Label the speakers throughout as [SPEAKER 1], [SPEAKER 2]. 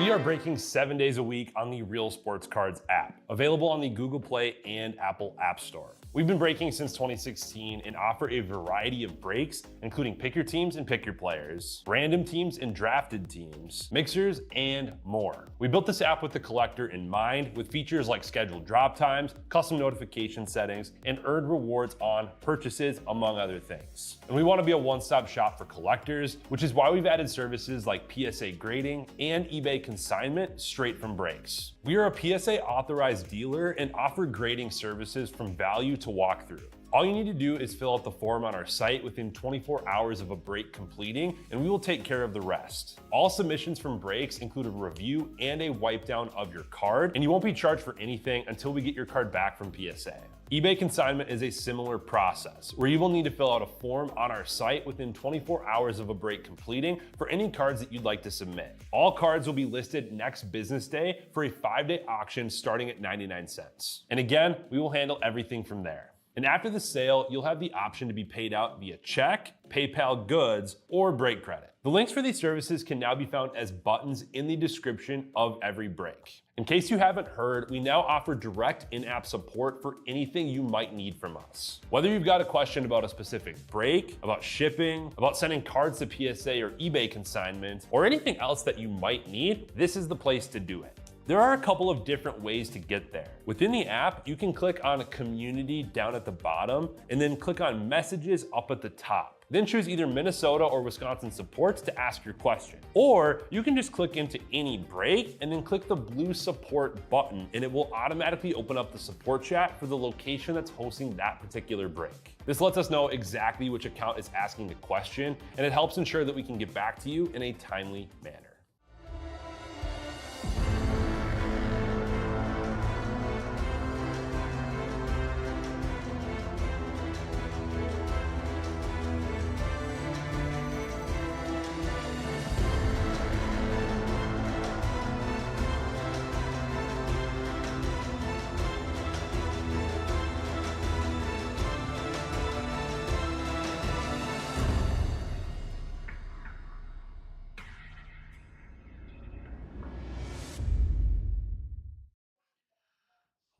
[SPEAKER 1] We are breaking 7 days a week on the Real Sports Cards app, available on the Google Play and Apple App Store. We've been breaking since 2016 and offer a variety of breaks, including pick your teams and pick your players, random teams and drafted teams, mixers, and more. We built this app with the collector in mind, with features like scheduled drop times, custom notification settings, and earned rewards on purchases, among other things. And we want to be a one-stop shop for collectors, which is why we've added services like PSA grading and eBay consignment straight from breaks. We are a PSA authorized dealer and offer grading services from value to walkthrough. All you need to do is fill out the form on our site within 24 hours of a break completing, and we will take care of the rest. All submissions from breaks include a review and a wipe down of your card, and you won't be charged for anything until we get your card back from PSA. eBay consignment is a similar process, where you will need to fill out a form on our site within 24 hours of a break completing for any cards that you'd like to submit. All cards will be listed next business day for a 5-day auction starting at 99 cents. And again, we will handle everything from there. And after the sale, you'll have the option to be paid out via check, PayPal goods, or break credit. The links for these services can now be found as buttons in the description of every break. In case you haven't heard, we now offer direct in-app support for anything you might need from us. Whether you've got a question about a specific break, about shipping, about sending cards to PSA or eBay consignment, or anything else that you might need, this is the place to do it. There are a couple of different ways to get there. Within the app, you can click on Community down at the bottom and then click on Messages up at the top. Then choose either Minnesota or Wisconsin supports to ask your question. Or you can just click into any break and then click the blue support button, and it will automatically open up the support chat for the location that's hosting that particular break. This lets us know exactly which account is asking the question, and it helps ensure that we can get back to you in a timely manner.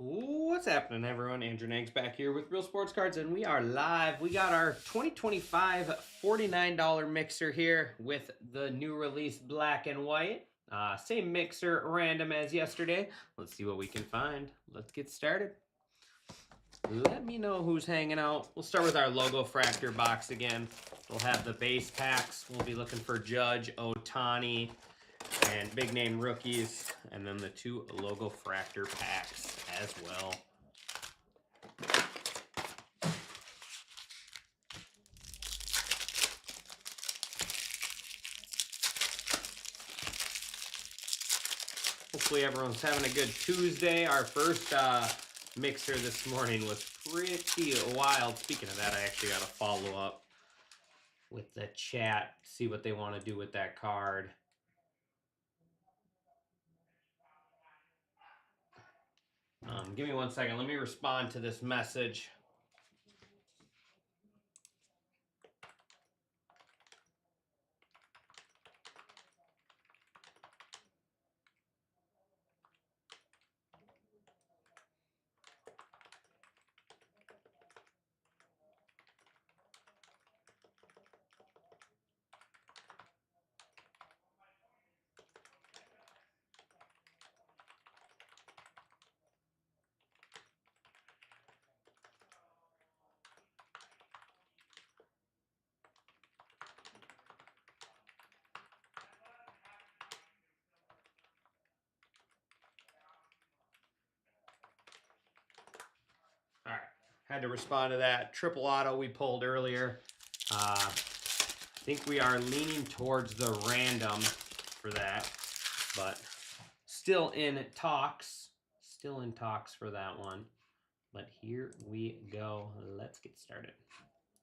[SPEAKER 2] What's happening, everyone? Andrew Nags back here with Real Sports Cards, and we are live. We got our 2025 $49 mixer here with the new release black and white. Same mixer, random as yesterday. Let's see what we can find. Let's get started. Let me know who's hanging out. We'll start with our Logo Fractor box again. We'll have the base packs. We'll be looking for Judge, Ohtani, and big name rookies, and then the 2 Logo Fractor packs as well. Hopefully everyone's having a good Tuesday. Our first mixer this morning was pretty wild. Speaking of that, I actually got to follow up with the chat, see what they want to do with that card. Give me 1 second. Let me respond to this message. All right, had to respond to that. Triple auto we pulled earlier. I think we are leaning towards the random for that, but still in talks. Still in talks for that one. But here we go. Let's get started.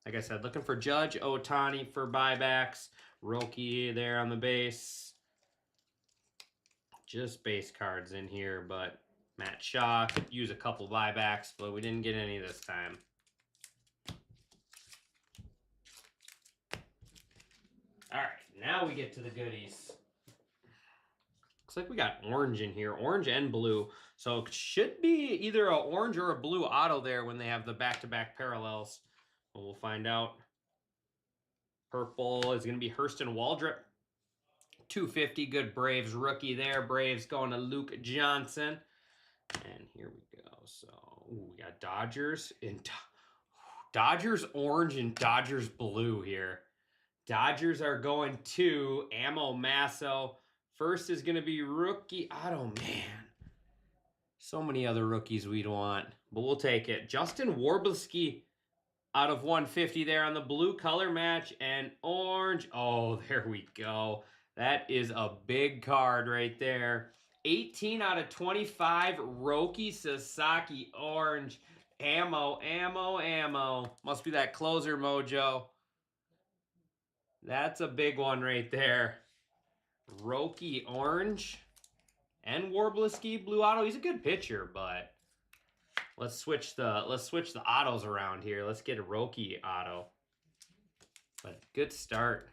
[SPEAKER 2] Like I said, looking for Judge, Ohtani for buybacks. Roki there on the base. Just base cards in here, but Matt Shaw could use a couple buybacks, but we didn't get any this time. All right, now we get to the goodies. Looks like we got orange in here, orange and blue. So it should be either a orange or a blue auto there when they have the back-to-back parallels. Well, we'll find out. Purple is going to be Hurston Waldrop. 250, good Braves rookie there. Braves going to Luke Johnson. And here we go. So we got Dodgers in Dodgers orange and Dodgers blue here. Dodgers are going to Ammo Masso. First is going to be rookie. Oh, man. So many other rookies we'd want, but we'll take it. Justin Warbleski out of 150 there on the blue color match and orange. Oh, there we go. That is a big card right there. 18 out of 25, Roki Sasaki orange. Ammo, ammo, ammo. Must be that closer mojo. That's a big one right there. Roki orange and Warbleski blue auto. He's a good pitcher, but let's switch the autos around here. Let's get a Roki auto. But good start.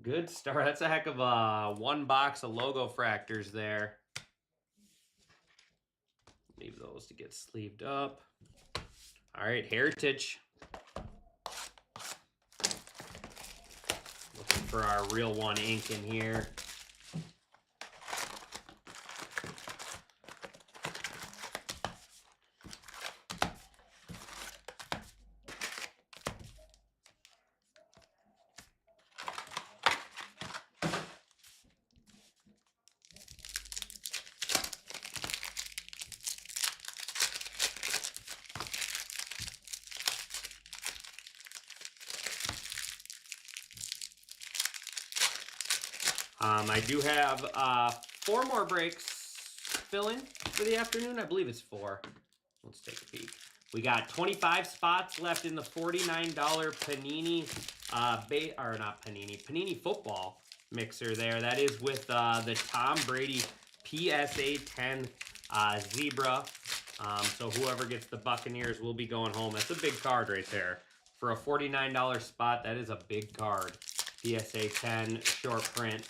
[SPEAKER 2] Good start. That's a heck of a one box of logo fractors there. Leave those to get sleeved up. All right, Heritage. Looking for our real one ink in here. I do have 4 more breaks filling for the afternoon. I believe it's 4. Let's take a peek. We got 25 spots left in the $49 Panini, Panini football mixer there. That is with the Tom Brady PSA 10 Zebra. So whoever gets the Buccaneers will be going home. That's a big card right there. For a $49 spot, that is a big card. PSA 10 short print.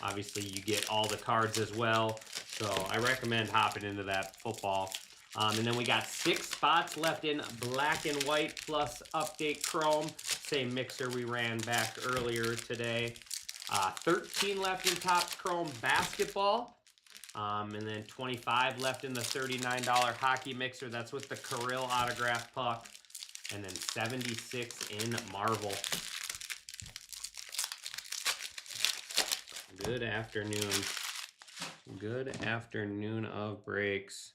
[SPEAKER 2] Obviously, you get all the cards as well. So I recommend hopping into that football. And then we got 6 spots left in black and white plus update chrome. Same mixer we ran back earlier today. 13 left in Topps Chrome basketball. And then 25 left in the $39 hockey mixer. That's with the Kirill autograph puck. And then 76 in Marvel. Good afternoon. Good afternoon of breaks.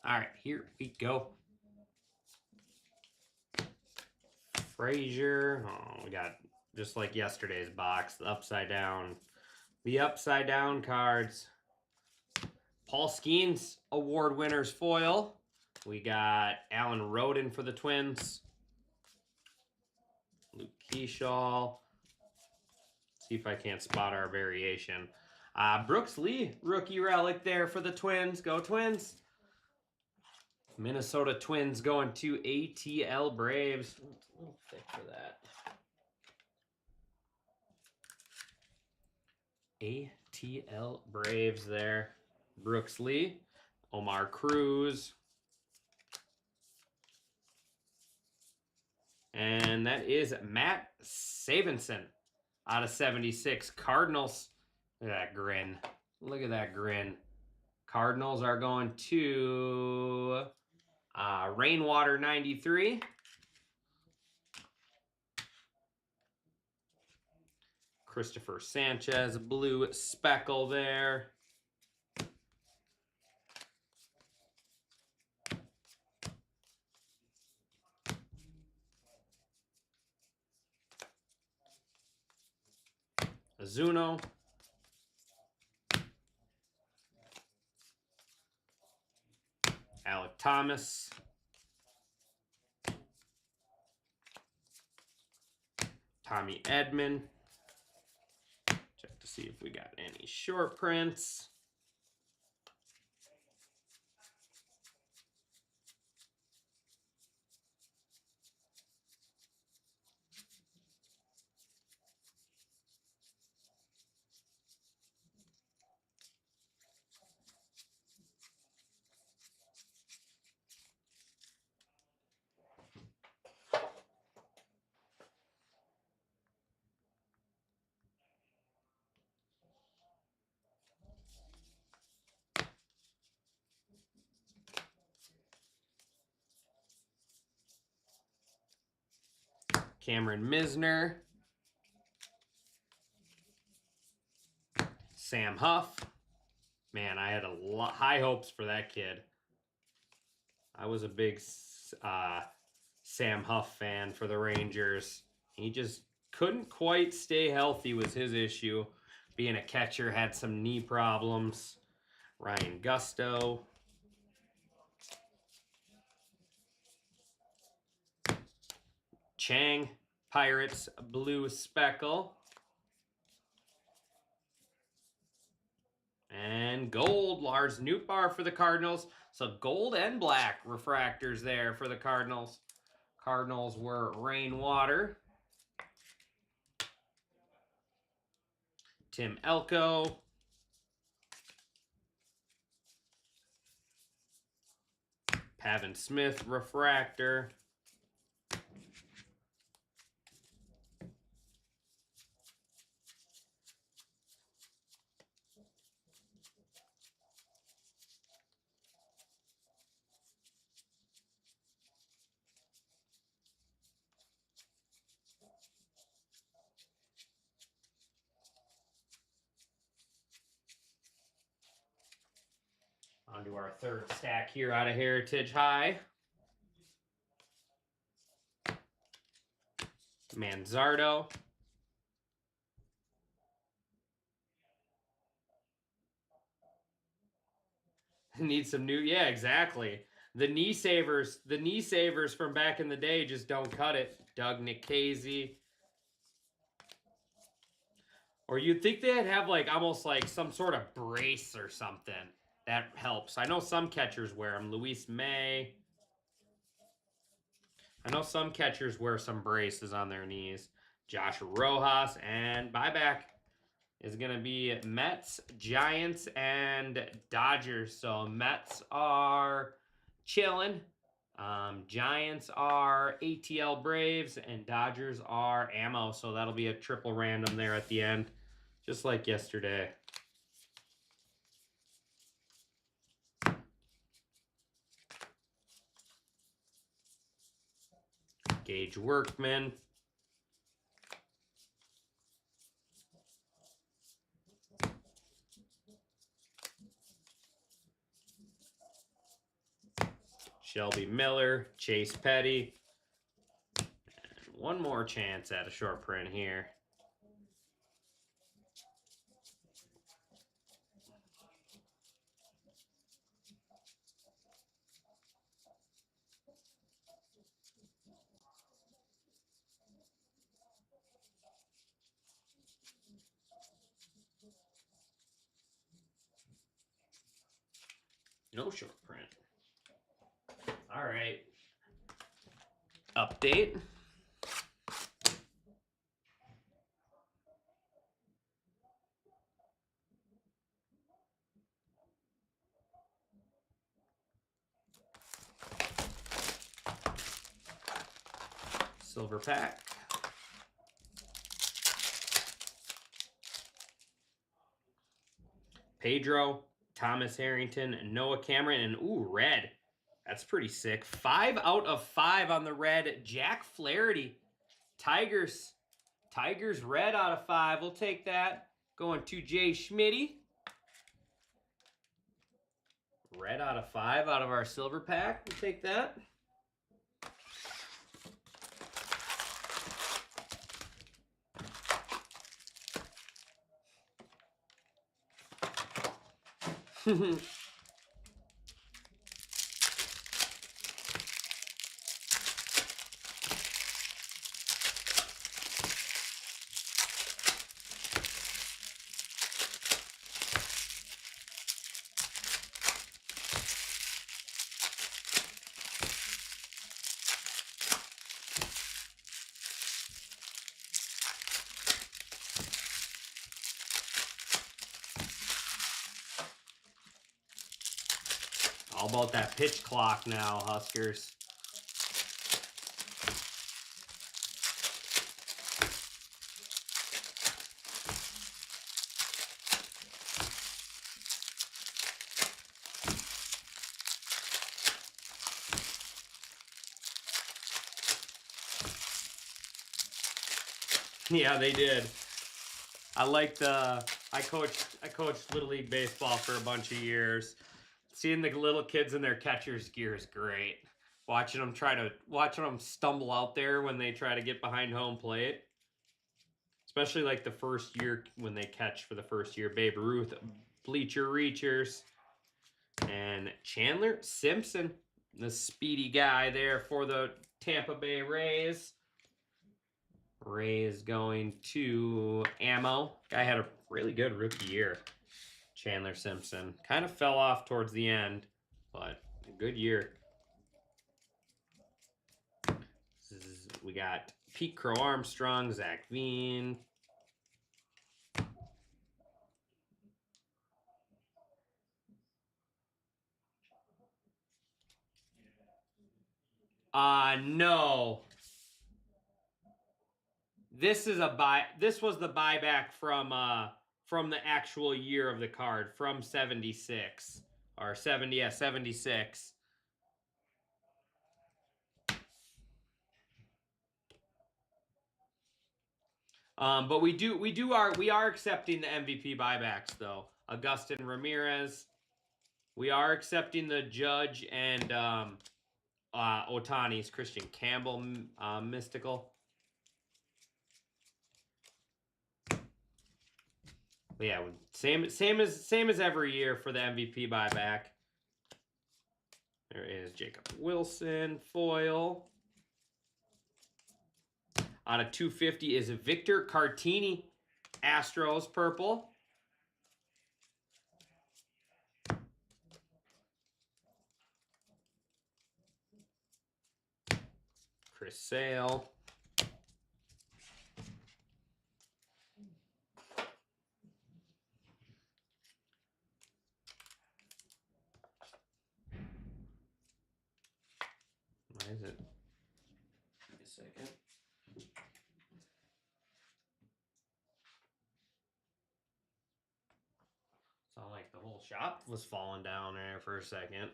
[SPEAKER 2] All right, here we go. Frazier. Oh, we got just like yesterday's box, the upside down cards. Paul Skeens award winners foil. We got Alan Roden for the Twins. Luke Keyshaw. See if I can't spot our variation. Brooks Lee, rookie relic there for the Twins. Go Twins. Minnesota Twins going to ATL Braves. A little thick for that. ATL Braves there. Brooks Lee. Omar Cruz. And that is Matt Savinson out of 76. Cardinals. Look at that grin. Look at that grin. Cardinals are going to Rainwater 93. Christopher Sanchez, blue speckle there. Azuno. Alec Thomas. Tommy Edman. Check to see if we got any short prints. Cameron Misner. Sam Huff. Man, I had high hopes for that kid. I was a big Sam Huff fan for the Rangers. He just couldn't quite stay healthy was his issue. Being a catcher, had some knee problems. Ryan Gusto. Chang, Pirates, blue speckle. And gold, Lars Nootbaar for the Cardinals. So gold and black refractors there for the Cardinals. Cardinals were Rainwater. Tim Elko. Pavin Smith refractor. On to our third stack here out of Heritage High. Manzardo. Need some new, yeah, exactly. The knee savers from back in the day just don't cut it. Doug Nikhazy. Or you'd think they'd have like almost like some sort of brace or something. That helps. I know some catchers wear them. Luis May. I know some catchers wear some braces on their knees. Josh Rojas. And buyback is going to be Mets, Giants, and Dodgers. So Mets are chilling. Giants are ATL Braves. And Dodgers are ammo. So that'll be a triple random there at the end. Just like yesterday. Gage Workman. Shelby Miller, Chase Petty. And one more chance at a short print here. No short print. All right. Update. Silver pack. Pedro, Thomas Harrington, Noah Cameron, and ooh, red. That's pretty sick. 5 out of 5 on the red. Jack Flaherty. Tigers Tigers red out of 5. We'll take that. Going to Jay Schmitty. Red out of 5 out of our silver pack. We'll take that. All about that pitch clock now, Huskers. Yeah, they did. I coached Little League Baseball for a bunch of years. Seeing the little kids in their catcher's gear is great. Watching them stumble out there when they try to get behind home plate. Especially like the first year when they catch for the first year. Babe Ruth, bleacher reachers. And Chandler Simpson, the speedy guy there for the Tampa Bay Rays. Rays going to Ammo. Guy had a really good rookie year. Chandler Simpson. Kind of fell off towards the end, but a good year. We got Pete Crow Armstrong, Zach Veen. No. This is this was the buyback from the actual year of the card, from 76 or 76. But we are accepting the MVP buybacks though. Augustin Ramirez. We are accepting the Judge and Otani's Christian Campbell mystical. But yeah, same as every year for the MVP buyback. There is Jacob Wilson foil. On a 250 is Victor Cartini, Astros purple. Chris Sale. Why is it? Give me a second. Sound like the whole shop was falling down there for a second.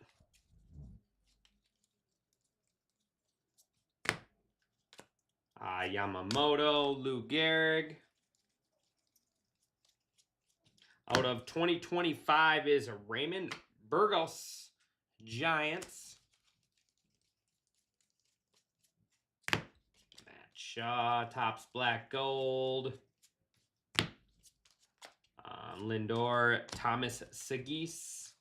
[SPEAKER 2] Yamamoto, Lou Gehrig. Out of 2025 is Raymond Burgos, Giants. Matt Shaw, Topps Black Gold. Lindor, Thomas Segis.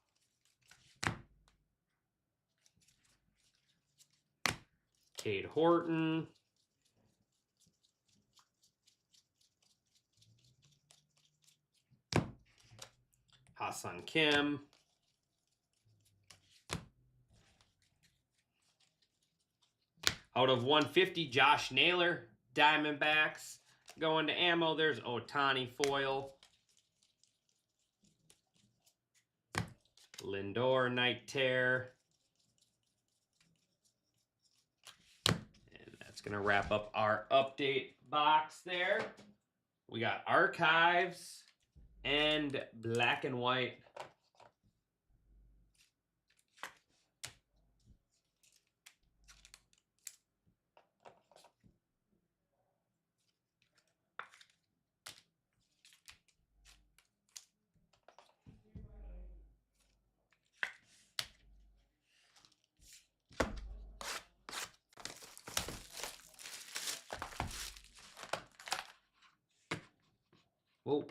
[SPEAKER 2] Cade Horton. Ha-Seong Kim. Out of 150, Josh Naylor, Diamondbacks. Going to Ammo, there's Otani foil. Lindor, Night Tear. And that's going to wrap up our update box there. We got Archives and Black and White. Oh.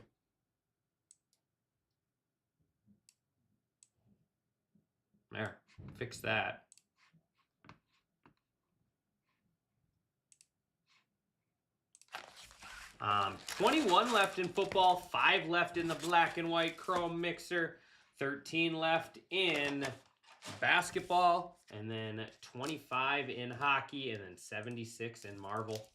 [SPEAKER 2] There. Fix that. 21 left in football, 5 left in the black and white chrome mixer, 13 left in basketball, and then 25 in hockey, and then 76 in marble.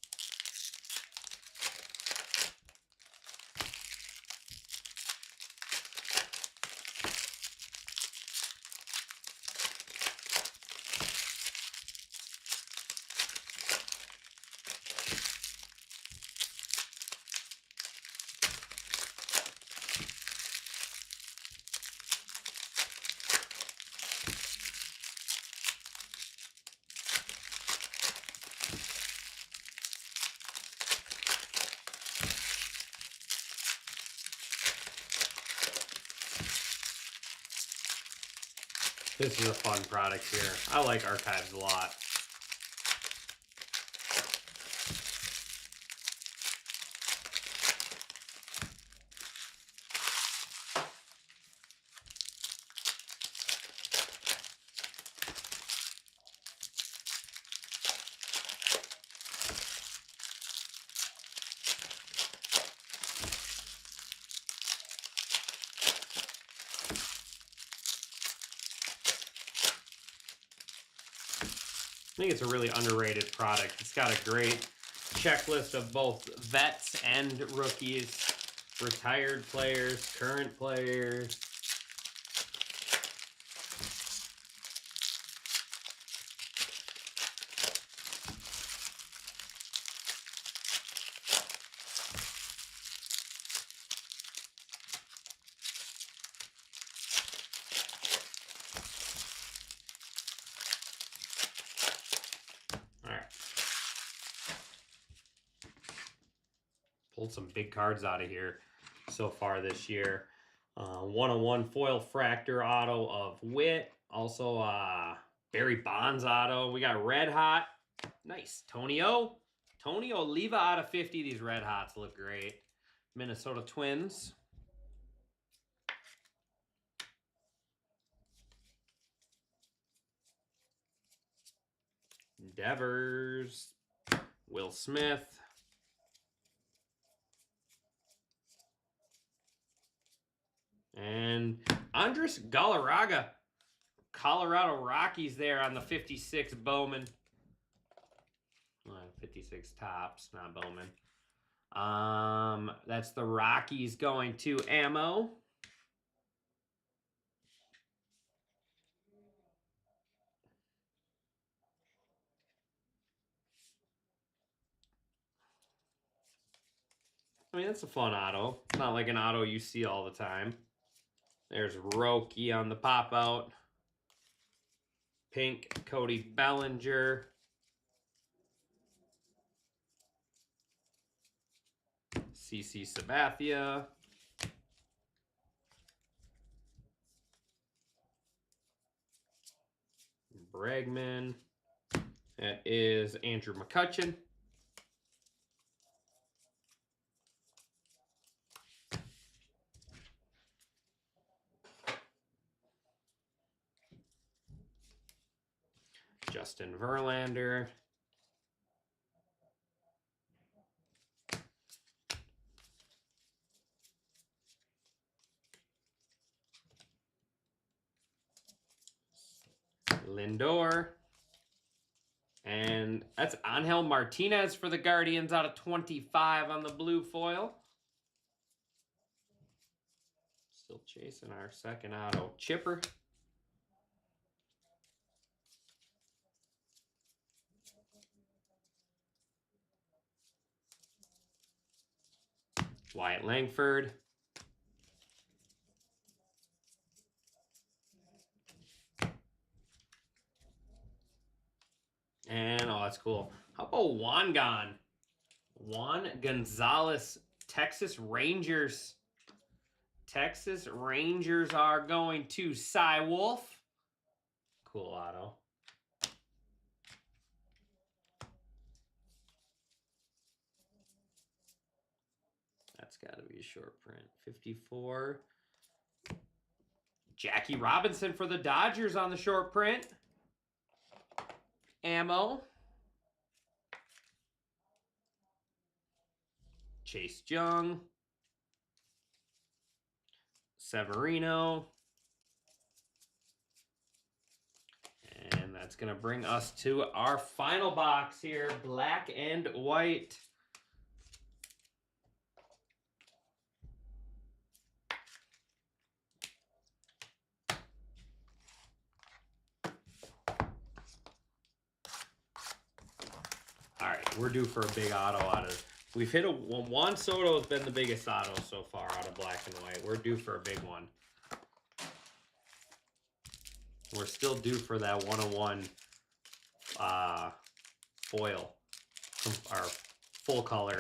[SPEAKER 2] This is a fun product here. I like Archives a lot. I think it's a really underrated product. It's got a great checklist of both vets and rookies, retired players, current players. Pulled some big cards out of here so far this year. 101 foil fractor auto of Witt. Also Barry Bonds auto. We got Red Hot. Nice. Tonio. Tonio Oliva out of 50. These Red Hots look great. Minnesota Twins. Devers. Will Smith. And Andres Galarraga, Colorado Rockies there on the 56 Bowman. 56 tops, not Bowman. That's the Rockies going to Ammo. I mean, that's a fun auto. It's not like an auto you see all the time. There's Roki on the pop out. Pink, Cody Bellinger. CC Sabathia. Bregman. That is Andrew McCutchen. Justin Verlander. Lindor. And that's Angel Martinez for the Guardians out of 25 on the blue foil. Still chasing our second auto. Chipper. Wyatt Langford. And, oh, that's cool. How about Juan Gonzalez, Texas Rangers. Texas Rangers are going to Cy Wolf. Cool auto. That's That's got to be a short print. 54. Jackie Robinson for the Dodgers on the short print. Ammo. Chase Young. Severino. And that's going to bring us to our final box here. Black and white. All right, we're due for a big auto out of... We've hit a... Juan Soto has been the biggest auto so far out of black and white. We're due for a big one. We're still due for that 101 foil, or full color.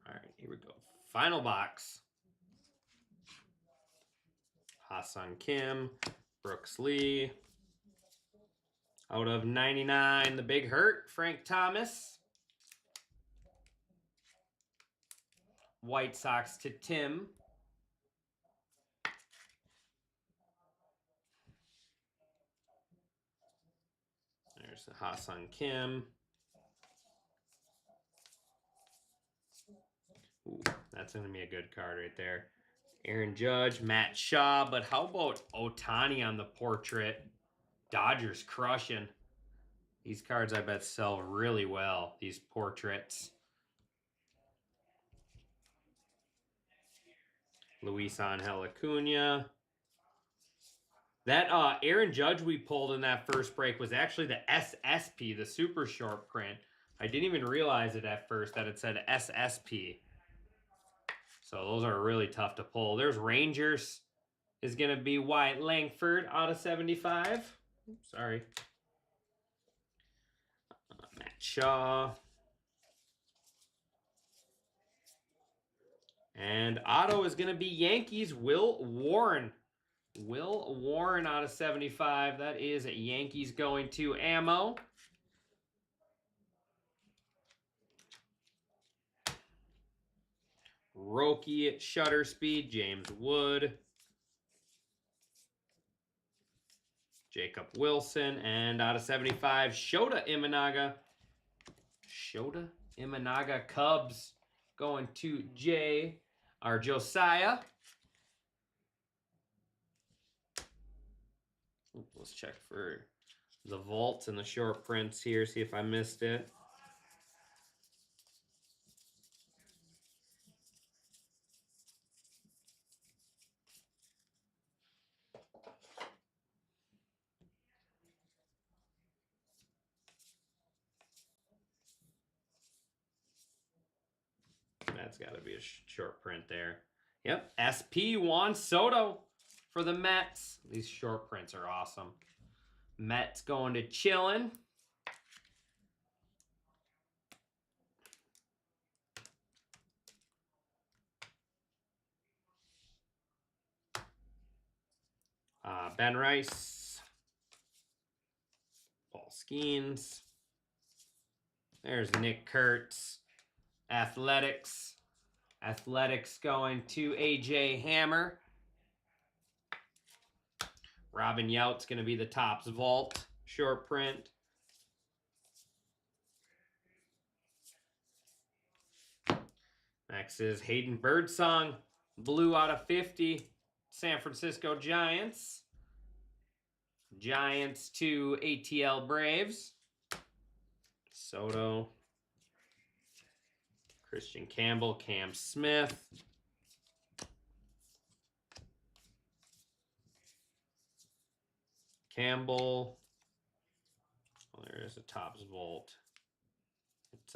[SPEAKER 2] All right, here we go. Final box. Ha-Seong Kim, Brooks Lee. Out of 99, the Big Hurt, Frank Thomas. White Sox to Tim. There's the Ha-Seong Kim. Ooh, that's going to be a good card right there. Aaron Judge, Matt Shaw, but how about Ohtani on the portrait? Dodgers crushing. These cards I bet sell really well, these portraits. Luis Angel Acuna. That Aaron Judge we pulled in that first break was actually the SSP, the super short print. I didn't even realize it at first that it said SSP. So those are really tough to pull. There's Rangers is going to be Wyatt Langford out of 75. Sorry. Matt Shaw. And auto is going to be Yankees, Will Warren. Will Warren out of 75. That is Yankees going to Ammo. Roki Shutter Speed, James Wood. Jacob Wilson. And out of 75, Shota Imanaga. Shota Imanaga Cubs going to Josiah. Let's check for the vaults and the short prints here, see if I missed it. That's got to be a short print there. Yep, SP Juan Soto for the Mets. These short prints are awesome. Mets going to Chillin. Ben Rice. Paul Skeens. There's Nick Kurtz. Athletics. Athletics going to AJ Hammer. Robin Yout's going to be the Topps Vault short print. Next is Hayden Birdsong. Blue out of 50. San Francisco Giants. Giants to ATL Braves. Soto. Christian Campbell. Cam Smith. Campbell. Oh, there is a Topps Vault. It's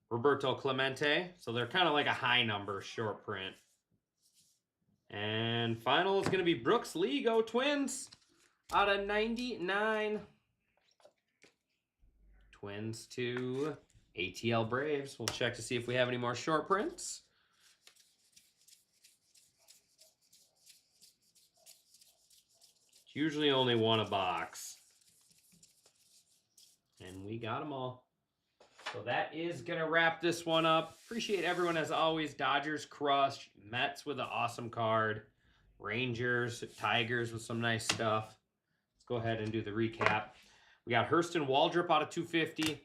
[SPEAKER 2] Roberto Clemente. So they're kind of like a high number short print. And final is going to be Brooks Lee, go Twins, out of 99. Twins to ATL Braves. We'll check to see if we have any more short prints. It's usually only one a box. And we got them all. So that is going to wrap this one up. Appreciate everyone as always. Dodgers crush. Mets with an awesome card. Rangers, Tigers with some nice stuff. Let's go ahead and do the recap. We got Hurston Waldrop out of 250.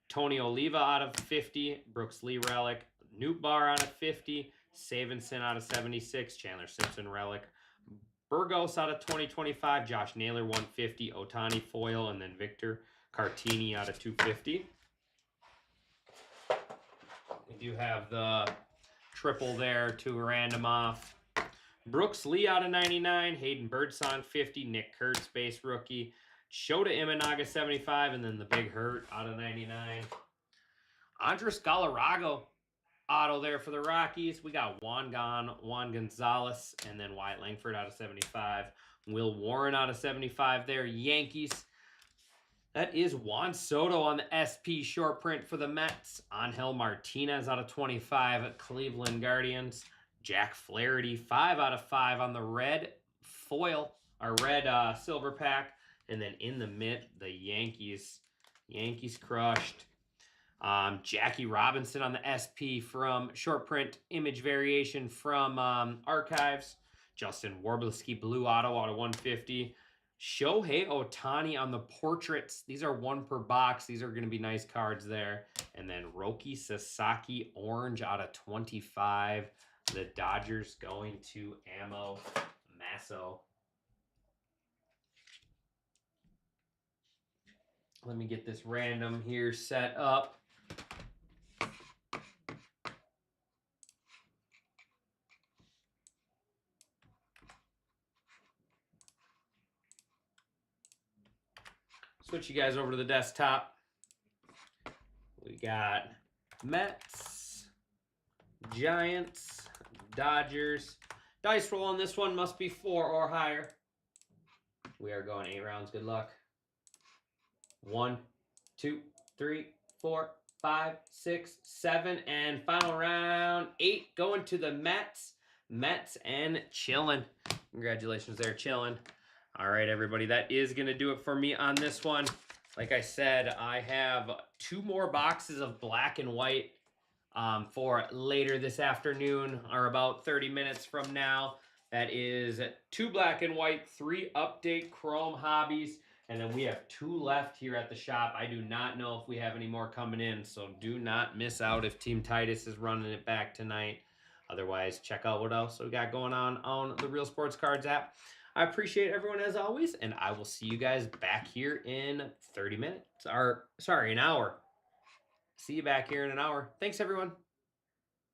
[SPEAKER 2] Tony Oliva out of 50. Brooks Lee relic. Newt Bar out of 50. Savinson out of 76. Chandler Simpson relic. Burgos out of 2025. Josh Naylor 150. Otani foil. And then Victor Cartini out of 250. We do have the triple there to random off. Brooks Lee out of 99. Hayden Birdsong 50. Nick Kurtz base rookie. Shota Imanaga 75. And then the Big Hurt out of 99. Andres Galarrago auto there for the Rockies. We got Juan Gonzalez. And then Wyatt Langford out of 75. Will Warren out of 75 there. Yankees. That is Juan Soto on the SP short print for the Mets. Angel Martinez out of 25 Cleveland Guardians. Jack Flaherty, 5 out of 5 on the red foil, or red silver pack. And then in the mid, the Yankees. Yankees crushed. Jackie Robinson on the SP from short print image variation from Archives. Justin Warbleski blue auto out of 150. Shohei Otani on the portraits. These are 1 per box. These are going to be nice cards there. And then Roki Sasaki orange out of 25. The Dodgers going to Ammo Masso. Let me get this random here set up. Switch you guys over to the desktop. We got Mets, Giants, Dodgers. Dice roll on this one must be 4 or higher. We are going 8 rounds. Good luck. 1, 2, 3, 4, 5, 6, 7, and final round 8 going to the Mets. Mets and Chillin. Congratulations there, Chillin. All right, everybody, that is going to do it for me on this one. Like I said, I have 2 more boxes of black and white for later this afternoon, or about 30 minutes from now. That is 2 black and white, 3 update Chrome hobbies, and then we have 2 left here at the shop. I do not know if we have any more coming in, so do not miss out if Team Titus is running it back tonight. Otherwise, check out what else we got going on the Real Sports Cards app. I appreciate everyone as always, and I will see you guys back here in 30 minutes. Or, sorry, an hour. See you back here in an hour. Thanks, everyone.